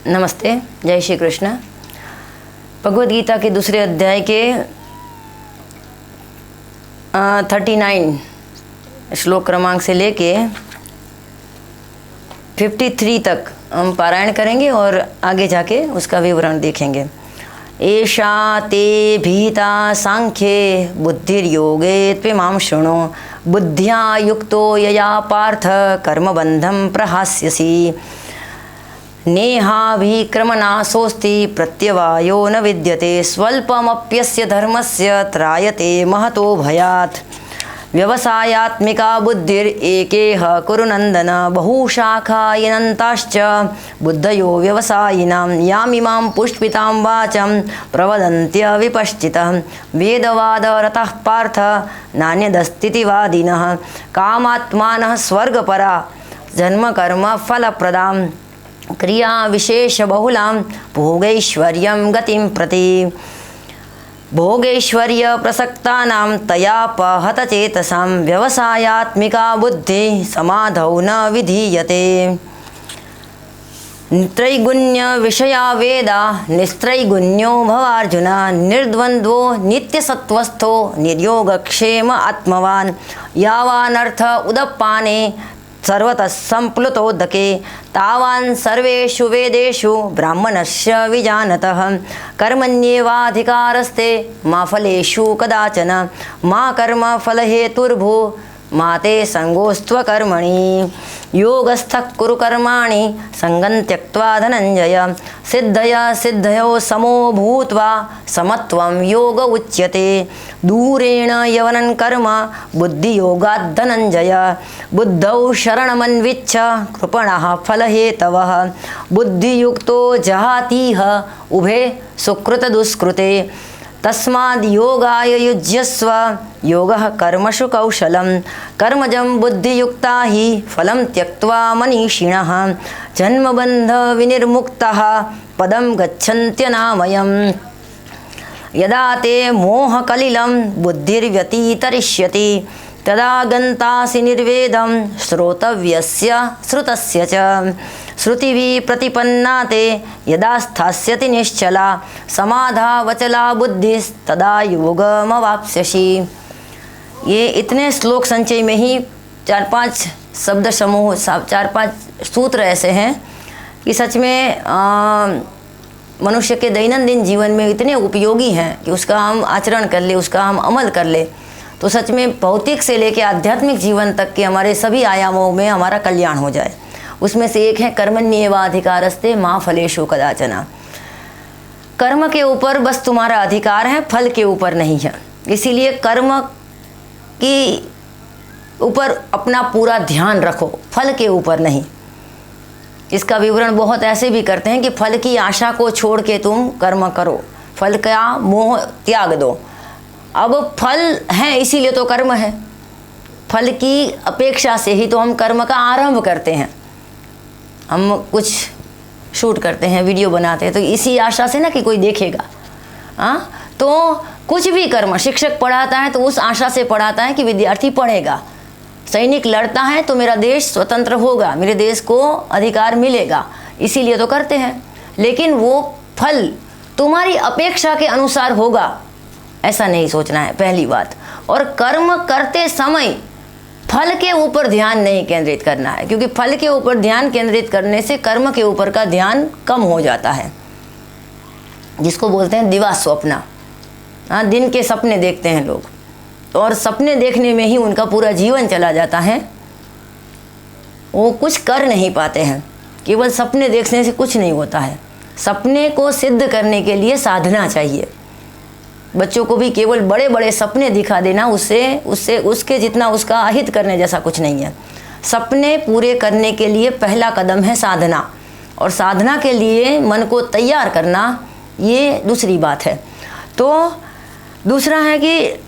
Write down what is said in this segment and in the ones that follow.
नमस्ते, जय श्री कृष्ण। भगवद गीता के दूसरे अध्याय के 39 श्लोक क्रमांक से लेके 53 तक हम पारायण करेंगे और आगे जाके उसका विवरण देखेंगे। एषा ते भीता सांख्ये बुद्धिर्योगे त्विमां शृणु बुद्ध्या युक्तो यया पार्थ कर्मबन्धं प्रहास्यसि नेहाभिक्रमनाशोऽस्ति प्रत्यवायो न विद्यते स्वल्पमप्यस्य धर्मस्य त्रायते महतो भयात् व्यवसायात्मिका बुद्धिरेकेह कुरु नन्दन बहुशाखायनन्ताश्च बुद्धयो व्यवसायिनां यामिमां पुष्पितां वाचं प्रवदन्त्य विपश्चितः वेदवादरतः पार्थ नान्यदस्तीति वादिनः कामात्मानः स्वर्गपरा जन्मकर्म फलप्रदां क्रिया विशेष बहुलां भोगैश्वर्यं गतिं प्रति भोगैश्वर्य प्रसक्तानां तयापहतचेतसां व्यवसायात्मिका बुद्धि समाधौ न विधीयते त्रैगुण्य विषया वेदा निस्त्रैगुण्यो भवार्जुन निर्द्वन्द्वो नित्यसत्वस्थो निर्योगक्षेम आत्मवान् यावानर्थ उदपाने सर्वतः संप्लुतोदके तावान् सर्वेषु वेदेषु ब्राह्मणस्य विजानतः कर्मण्येवाधिकारस्ते मा फलेषु कदाचन मा कर्मफलहेतुर्भू मा ते संगोस्त्वकर्मणि योगस्थः कुरु कर्माणि संगं त्यक्त्वा धनञ्जय सिद्धया सिद्धयो समो भूत्वा समत्वं योग उच्यते दूरेण यवनं कर्म बुद्धियोगात् धनञ्जय बुद्धौ शरणमन्विच्छ कृपणः फलहेतवः बुद्धियुक्तो जहातीह उभे सुकृतदुष्कृते तस्माद् योगाय युज्यस्व योगः कर्मसु कौशलं कर्मजं बुद्धियुक्ता हि फलं त्यक्त्वा मनीषिणः जन्मबन्ध विनिर्मुक्तः पदं गच्छन्त्यनामयम् यदा ते मोहकलिलं बुद्धिर्व्यतीतरिष्यति तदा गन्तासि निर्वेदं श्रोतव्यस्य श्रुतस्य च श्रुतिभिः प्रतिपन्ना ते यदा स्थास्यति निश्चला समाधावचला बुद्धिस्तदा योगमवाप्स्यसि। ये इतने श्लोक संचय में ही 4-5 शब्द समूह 4-5 सूत्र ऐसे हैं कि सच में मनुष्य के दैनंदिन जीवन में इतने उपयोगी हैं कि उसका हम आचरण कर ले, उसका हम अमल कर ले तो सच में भौतिक से लेकर आध्यात्मिक जीवन तक के हमारे सभी आयामों में हमारा कल्याण हो जाए। उसमें से एक है कर्मण्येवाधिकारस्ते मा फलेषु कदाचन। कर्म के ऊपर बस तुम्हारा अधिकार है, फल के ऊपर नहीं है। इसीलिए कर्म की ऊपर अपना पूरा ध्यान रखो, फल के ऊपर नहीं। इसका विवरण बहुत ऐसे भी करते हैं कि फल की आशा को छोड़ के तुम कर्म करो, फल का मोह त्याग दो। अब फल है इसीलिए तो कर्म है, फल की अपेक्षा से ही तो हम कर्म का आरंभ करते हैं। हम कुछ शूट करते हैं, वीडियो बनाते हैं तो इसी आशा से ना कि कोई देखेगा। हाँ, तो कुछ भी कर्म, शिक्षक पढ़ाता है तो उस आशा से पढ़ाता है कि विद्यार्थी पढ़ेगा। सैनिक लड़ता है तो मेरा देश स्वतंत्र होगा, मेरे देश को अधिकार मिलेगा, इसीलिए तो करते हैं। लेकिन वो फल तुम्हारी अपेक्षा के अनुसार होगा ऐसा नहीं सोचना है, पहली बात। और कर्म करते समय फल के ऊपर ध्यान नहीं केंद्रित करना है, क्योंकि फल के ऊपर ध्यान केंद्रित करने से कर्म के ऊपर का ध्यान कम हो जाता है, जिसको बोलते हैं दिवा स्वप्न। हाँ, दिन के सपने देखते हैं लोग और सपने देखने में ही उनका पूरा जीवन चला जाता है, वो कुछ कर नहीं पाते हैं। केवल सपने देखने से कुछ नहीं होता है, सपने को सिद्ध करने के लिए साधना चाहिए। बच्चों को भी केवल बड़े बड़े सपने दिखा देना उससे उसके जितना उसका अहित करने जैसा कुछ नहीं है। सपने पूरे करने के लिए पहला कदम है साधना, और साधना के लिए मन को तैयार करना ये दूसरी बात है। तो दूसरा है कि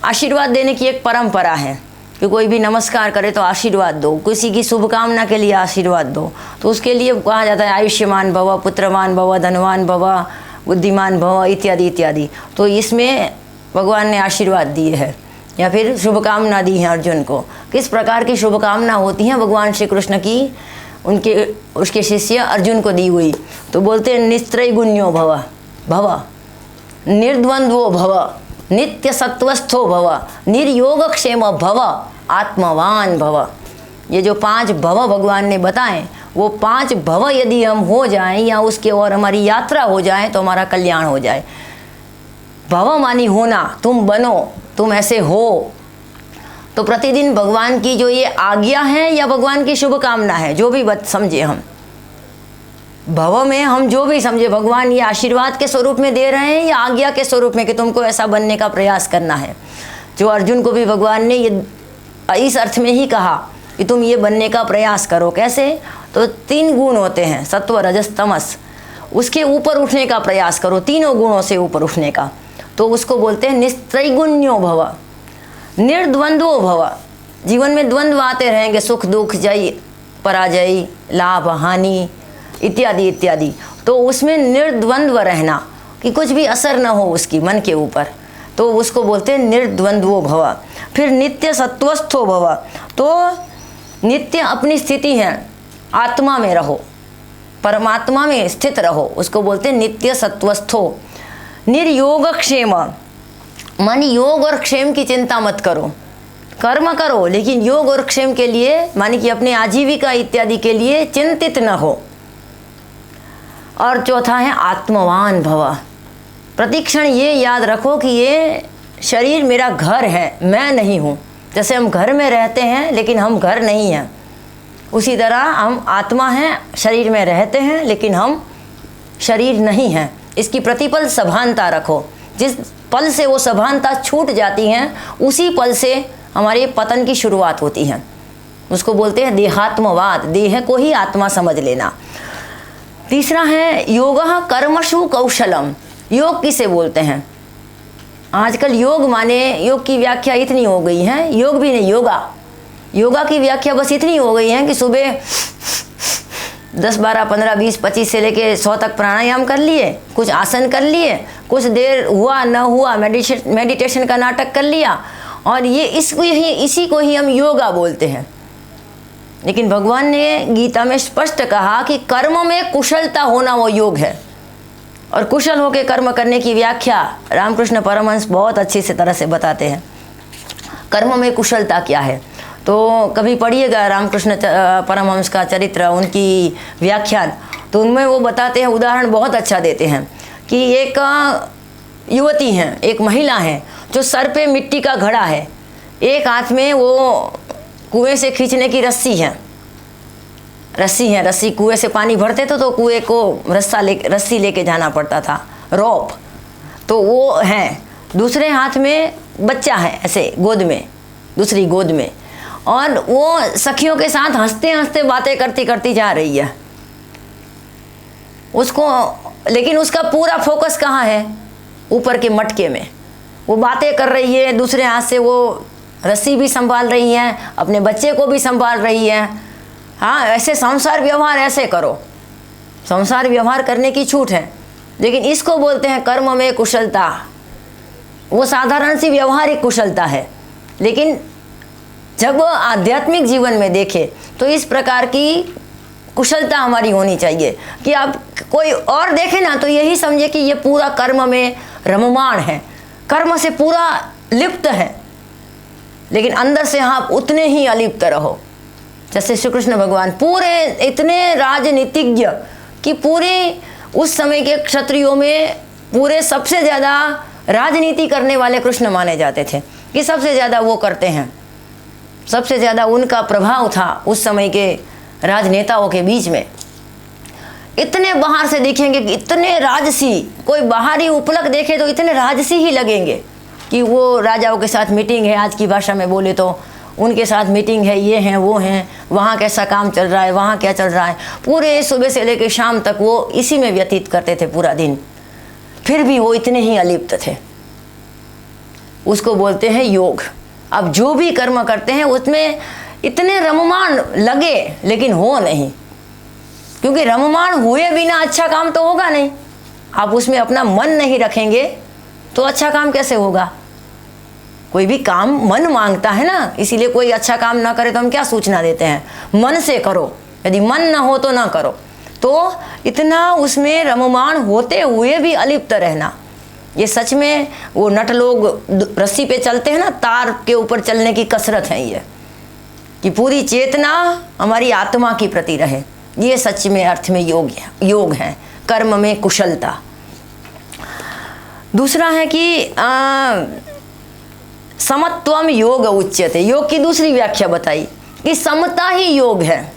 आशीर्वाद देने की एक परंपरा है कि कोई भी नमस्कार करे तो आशीर्वाद दो, किसी की शुभकामना के लिए आशीर्वाद दो। तो उसके लिए कहा जाता है आयुष्मान भव, पुत्रवान भव, धनवान भव, बुद्धिमान भव इत्यादि इत्यादि। तो इसमें भगवान ने आशीर्वाद दिए हैं या फिर शुभकामना दी है अर्जुन को। किस प्रकार की शुभकामना होती हैं भगवान श्री कृष्ण की, उसके शिष्य अर्जुन को दी हुई। तो बोलते हैं निस्त्रैगुण्यो भव, भव निर्द्वंद्वो भव, नित्य सत्वस्थो भव, निर्योगक्षेम भव, आत्मवान भव। ये जो 5 भव भगवान ने बताएं, वो 5 भव यदि हम हो जाएं या उसके और हमारी यात्रा हो जाए तो हमारा कल्याण हो जाए। भव मानी होना, तुम बनो, तुम ऐसे हो। तो प्रतिदिन भगवान की जो ये आज्ञा है या भगवान की शुभकामना है, जो भी समझे हम, भव में हम जो भी समझे, भगवान ये आशीर्वाद के स्वरूप में दे रहे हैं या आज्ञा के स्वरूप में कि तुमको ऐसा बनने का प्रयास करना है। जो अर्जुन को भी भगवान ने ये इस अर्थ में ही कहा कि तुम ये बनने का प्रयास करो। कैसे? तो 3 गुण होते हैं, सत्व रजस तमस, उसके ऊपर उठने का प्रयास करो, तीनों गुणों से ऊपर उठने का। तो उसको बोलते हैं निस्त्रैगुण्यो भव, निर्द्वंद्वो भव। जीवन में द्वंद्व आते रहेंगे, सुख दुख, जय पराजय, लाभ हानि इत्यादि इत्यादि। तो उसमें निर्द्वंद्व रहना कि कुछ भी असर न हो उसकी मन के ऊपर, तो उसको बोलते हैं निर्द्वंद्वो भव। फिर नित्य सत्वस्थो भव, तो नित्य अपनी स्थिति है, आत्मा में रहो, परमात्मा में स्थित रहो, उसको बोलते हैं नित्य सत्वस्थो। निर्योगक्षेम, मानी योग और क्षेम की चिंता मत करो, कर्म करो लेकिन योग और क्षेम के लिए, मानी कि अपने आजीविका इत्यादि के लिए चिंतित न हो। और चौथा है आत्मवान भव। प्रतिक्षण ये याद रखो कि ये शरीर मेरा घर है, मैं नहीं हूँ। जैसे हम घर में रहते हैं लेकिन हम घर नहीं हैं, उसी तरह हम आत्मा हैं, शरीर में रहते हैं लेकिन हम शरीर नहीं हैं। इसकी प्रतिपल सभानता रखो। जिस पल से वो सभानता छूट जाती हैं, उसी पल से हमारे पतन की शुरुआत होती है। उसको बोलते हैं देहात्मवाद, देह को ही आत्मा समझ लेना। तीसरा है योगः कर्मसु कौशलम। योग किसे बोलते हैं? आजकल योग माने, योग की व्याख्या इतनी हो गई है, योग भी नहीं, योगा, योगा की व्याख्या बस इतनी हो गई है कि सुबह 10, 12, 15, 20, 25 से लेके 100 तक प्राणायाम कर लिए, कुछ आसन कर लिए, कुछ देर हुआ न हुआ मेडिटेशन का नाटक कर लिया, और ये इसी को ही हम योगा बोलते हैं। लेकिन भगवान ने गीता में स्पष्ट कहा कि कर्म में कुशलता होना वो योग है। और कुशल होकर कर्म करने की व्याख्या रामकृष्ण परमहंस बहुत अच्छी से तरह से बताते हैं। कर्म में कुशलता क्या है, तो कभी पढ़िएगा रामकृष्ण परमहंस का चरित्र, उनकी व्याख्यान, तो उनमें वो बताते हैं, उदाहरण बहुत अच्छा देते हैं कि एक युवती हैं, एक महिला हैं, जो सर पे मिट्टी का घड़ा है, एक हाथ में वो कुएं से खींचने की रस्सी है, रस्सी कुएं से पानी भरते थे तो कुएं को रस्सी लेके जाना पड़ता था, रोप, तो वो है। दूसरे हाथ में बच्चा है ऐसे गोद में, दूसरी गोद में, और वो सखियों के साथ हंसते हंसते बातें करती करती जा रही है उसको। लेकिन उसका पूरा फोकस कहाँ है? ऊपर के मटके में। वो बातें कर रही है, दूसरे हाथ से वो रस्सी भी संभाल रही है, अपने बच्चे को भी संभाल रही है। हाँ, ऐसे संसार व्यवहार ऐसे करो, संसार व्यवहार करने की छूट है। लेकिन इसको बोलते हैं कर्म में कुशलता। वो साधारण सी व्यवहारिक कुशलता है, लेकिन जब आध्यात्मिक जीवन में देखें तो इस प्रकार की कुशलता हमारी होनी चाहिए कि आप कोई और देखे ना तो यही समझे कि ये पूरा कर्म में रममाण है, कर्म से पूरा लिप्त है, लेकिन अंदर से आप उतने ही अलिप्त रहो। जैसे श्री कृष्ण भगवान पूरे इतने राजनीतिज्ञ कि पूरे उस समय के क्षत्रियों में पूरे सबसे ज़्यादा राजनीति करने वाले कृष्ण माने जाते थे कि सबसे ज़्यादा वो करते हैं, सबसे ज़्यादा उनका प्रभाव था उस समय के राजनेताओं के बीच में। इतने बाहर से देखेंगे कि इतने राजसी, कोई बाहरी उपलक देखे तो इतने राजसी ही लगेंगे कि वो राजाओं के साथ मीटिंग है, आज की भाषा में बोले तो उनके साथ मीटिंग है, ये हैं वो हैं, वहाँ कैसा काम चल रहा है, वहाँ क्या चल रहा है। पूरे सुबह से लेकर शाम तक वो इसी में व्यतीत करते थे पूरा दिन, फिर भी वो इतने ही अलिप्त थे। उसको बोलते हैं योग। अब जो भी कर्म करते हैं उसमें इतने रममाण लगे लेकिन हो नहीं, क्योंकि रममाण हुए बिना अच्छा काम तो होगा नहीं। आप उसमें अपना मन नहीं रखेंगे तो अच्छा काम कैसे होगा? कोई भी काम मन मांगता है ना, इसीलिए कोई अच्छा काम ना करे तो हम क्या सूचना देते हैं? मन से करो, यदि मन न हो तो ना करो। तो इतना उसमें रममाण होते हुए भी अलिप्त रहना, ये सच में वो नट लोग रस्सी पे चलते हैं ना, तार के ऊपर चलने की कसरत है ये, कि पूरी चेतना हमारी आत्मा की प्रति रहे। ये सच में अर्थ में योग है, कर्म में कुशलता। दूसरा है कि समत्वम योग उच्यते। योग की दूसरी व्याख्या बताई कि समता ही योग है।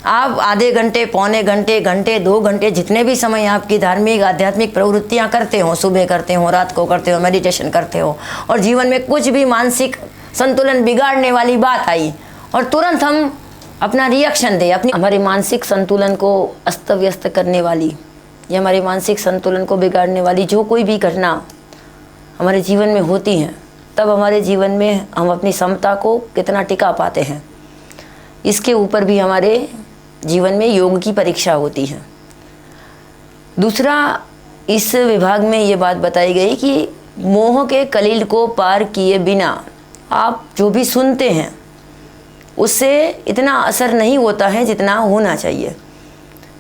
आप आधे घंटे, पौने घंटे, घंटे, 2 घंटे, जितने भी समय आपकी धार्मिक आध्यात्मिक प्रवृत्तियां करते हो, सुबह करते हो, रात को करते हो, मेडिटेशन करते हो, और जीवन में कुछ भी मानसिक संतुलन बिगाड़ने वाली बात आई और तुरंत हम अपना रिएक्शन दें, अपनी हमारे मानसिक संतुलन को अस्त व्यस्त करने वाली या हमारे मानसिक संतुलन को बिगाड़ने वाली जो कोई भी घटना हमारे जीवन में होती हैं, तब हमारे जीवन में हम अपनी समता को कितना टिका पाते हैं, इसके ऊपर भी हमारे जीवन में योग की परीक्षा होती है। दूसरा, इस विभाग में ये बात बताई गई कि मोह के कलील को पार किए बिना आप जो भी सुनते हैं उससे इतना असर नहीं होता है जितना होना चाहिए।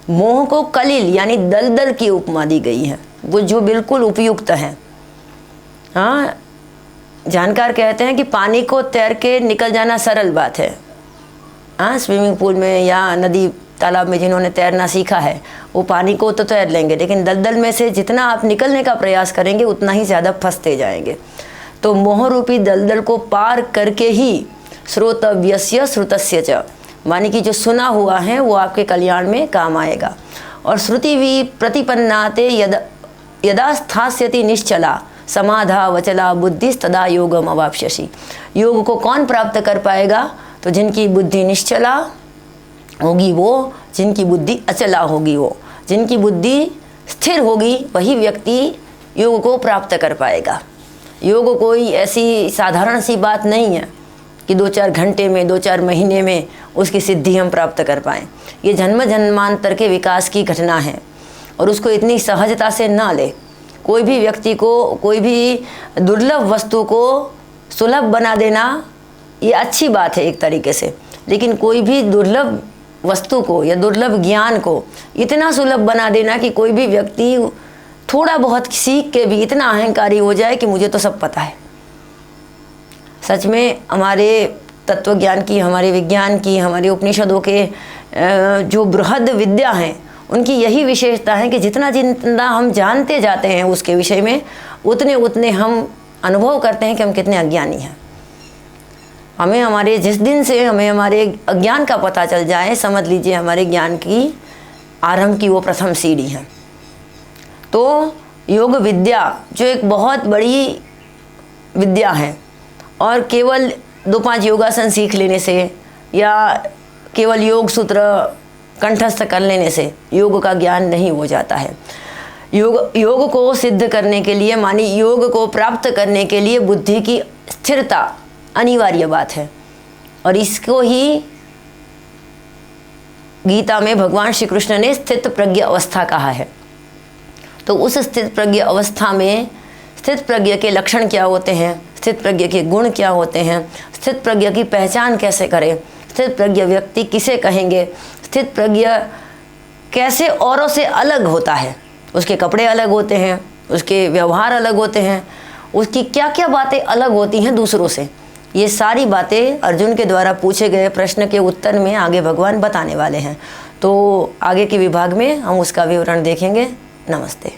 मोह को कलील यानी दलदल की उपमा दी गई है, वो जो बिल्कुल उपयुक्त है। हाँ, जानकार कहते हैं कि पानी को तैर के निकल जाना सरल बात है। हाँ, स्विमिंग पूल में या नदी तालाब में जिन्होंने तैरना सीखा है वो पानी को तो तैर लेंगे, लेकिन दलदल में से जितना आप निकलने का प्रयास करेंगे उतना ही ज़्यादा फंसते जाएंगे। तो मोह रूपी दलदल को पार करके ही श्रोतव्यस्य श्रुतस्य च, मानी कि जो सुना हुआ है वो आपके कल्याण में काम आएगा। और श्रुति भी प्रतिपन्नाते यदा स्थास्यति निश्चला समाधा वचला बुद्धिस्तदा योगम अवाप्स्यसि। योग को कौन प्राप्त कर पाएगा? तो जिनकी बुद्धि निश्चला होगी वो, जिनकी बुद्धि अचला होगी वो, जिनकी बुद्धि स्थिर होगी वही व्यक्ति योग को प्राप्त कर पाएगा। योग कोई ऐसी साधारण सी बात नहीं है कि 2-4 घंटे में, 2-4 महीने में उसकी सिद्धि हम प्राप्त कर पाएँ। ये जन्म जन्मांतर के विकास की घटना है और उसको इतनी सहजता से ना ले। कोई भी व्यक्ति को कोई भी दुर्लभ वस्तु को सुलभ बना देना ये अच्छी बात है एक तरीके से, लेकिन कोई भी दुर्लभ वस्तु को या दुर्लभ ज्ञान को इतना सुलभ बना देना कि कोई भी व्यक्ति थोड़ा बहुत सीख के भी इतना अहंकारी हो जाए कि मुझे तो सब पता है। सच में हमारे तत्व ज्ञान की, हमारे विज्ञान की, हमारे उपनिषदों के जो बृहद विद्या हैं उनकी यही विशेषता है कि जितना जितना हम जानते जाते हैं उसके विषय में, उतने उतने हम अनुभव करते हैं कि हम कितने अज्ञानी हैं। हमें हमारे जिस दिन से हमें हमारे अज्ञान का पता चल जाए, समझ लीजिए हमारे ज्ञान की आरंभ की वो प्रथम सीढ़ी है। तो योग विद्या जो एक बहुत बड़ी विद्या है और केवल 2-5 योगासन सीख लेने से या केवल योग सूत्र कंठस्थ कर लेने से योग का ज्ञान नहीं हो जाता है। योग को सिद्ध करने के लिए, मानी योग को प्राप्त करने के लिए बुद्धि की स्थिरता अनिवार्य बात है। और इसको ही गीता में भगवान श्री कृष्ण ने स्थित प्रज्ञ अवस्था कहा है। तो उस स्थित प्रज्ञ अवस्था में स्थित प्रज्ञ के लक्षण क्या होते हैं, स्थित प्रज्ञ के गुण क्या होते हैं, स्थित प्रज्ञ की पहचान कैसे करें, स्थित प्रज्ञ व्यक्ति किसे कहेंगे, स्थित प्रज्ञ कैसे औरों से अलग होता है, उसके कपड़े अलग होते हैं, उसके व्यवहार अलग होते हैं, उसकी क्या क्या बातें अलग होती हैं दूसरों से। ये सारी बातें अर्जुन के द्वारा पूछे गए प्रश्न के उत्तर में आगे भगवान बताने वाले हैं। तो आगे के विभाग में हम उसका विवरण देखेंगे। नमस्ते।